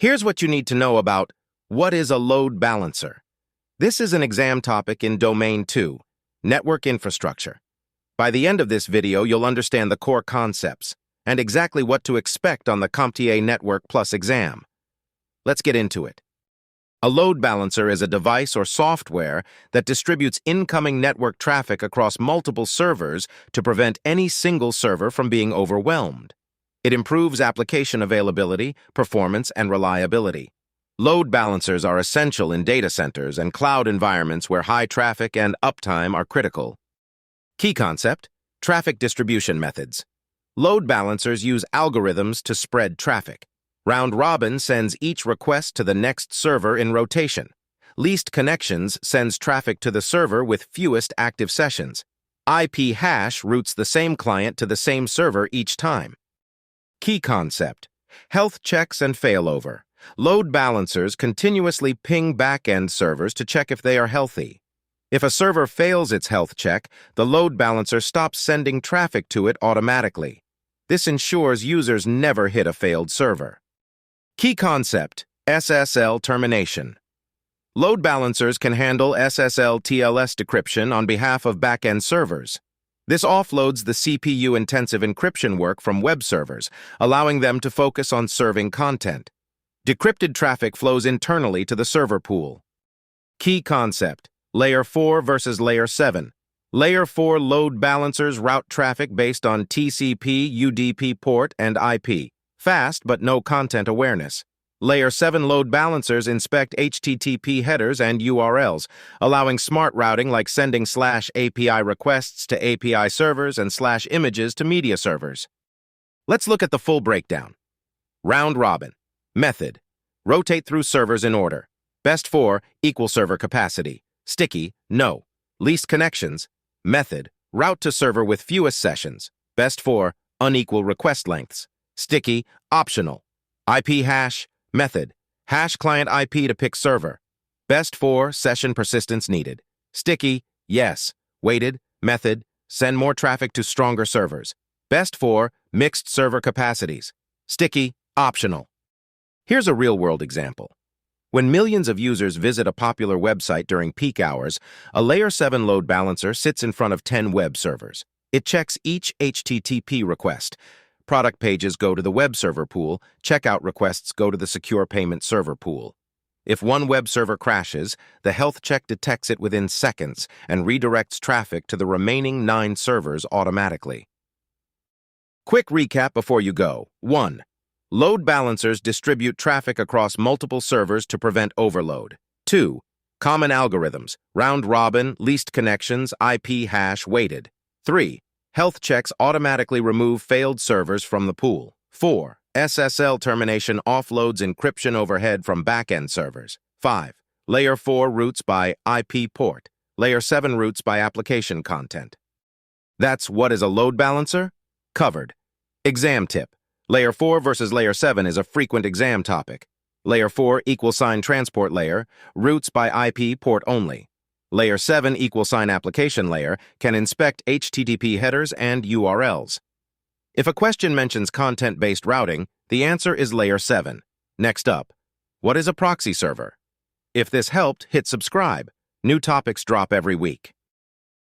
Here's what you need to know about what is a load balancer. This is an exam topic in Domain 2, Network Infrastructure. By the end of this video, you'll understand the core concepts and exactly what to expect on the CompTIA Network Plus exam. Let's get into it. A load balancer is a device or software that distributes incoming network traffic across multiple servers to prevent any single server from being overwhelmed. It improves application availability, performance, and reliability. Load balancers are essential in data centers and cloud environments where high traffic and uptime are critical. Key concept: traffic distribution methods. Load balancers use algorithms to spread traffic. Round robin sends each request to the next server in rotation. Least connections sends traffic to the server with fewest active sessions. IP hash routes the same client to the same server each time. Key concept: health checks and failover. Load balancers continuously ping back-end servers to check if they are healthy. If a server fails its health check, the load balancer stops sending traffic to it automatically. This ensures users never hit a failed server. Key concept: SSL Termination. Load balancers can handle SSL TLS decryption on behalf of back-end servers. This offloads the CPU-intensive encryption work from web servers, allowing them to focus on serving content. Decrypted traffic flows internally to the server pool. Key concept: Layer 4 versus Layer 7. Layer 4 load balancers route traffic based on TCP, UDP port, and IP. Fast, but no content awareness. Layer 7 load balancers inspect HTTP headers and URLs, allowing smart routing like sending /API requests to API servers and /images to media servers. Let's look at the full breakdown. Round robin. Method: rotate through servers in order. Best for equal server capacity. Sticky: no. Least connections. Method: route to server with fewest sessions. Best for unequal request lengths. Sticky: optional. IP hash. Method: hash client IP to pick server. Best for session persistence needed. Sticky: yes. Weighted. Method: send more traffic to stronger servers. Best for mixed server capacities. Sticky: optional. Here's a real-world example. When millions of users visit a popular website during peak hours, a Layer 7 load balancer sits in front of 10 web servers. It checks each HTTP request. Product pages go to the web server pool, checkout requests go to the secure payment server pool. If one web server crashes, the health check detects it within seconds and redirects traffic to the remaining 9 servers automatically. Quick recap before you go. 1. Load balancers distribute traffic across multiple servers to prevent overload. 2. Common algorithms: round robin, least connections, IP hash, weighted. 3. Health checks automatically remove failed servers from the pool. 4. SSL termination offloads encryption overhead from back-end servers. 5. Layer 4 routes by IP port. Layer 7 routes by application content. That's what is a load balancer? Covered. Exam tip: Layer 4 versus Layer 7 is a frequent exam topic. Layer 4 =sign transport layer, routes by IP port only. Layer 7 =sign application layer can inspect HTTP headers and URLs. If a question mentions content-based routing, the answer is Layer 7. Next up, what is a proxy server? If this helped, hit subscribe. New topics drop every week.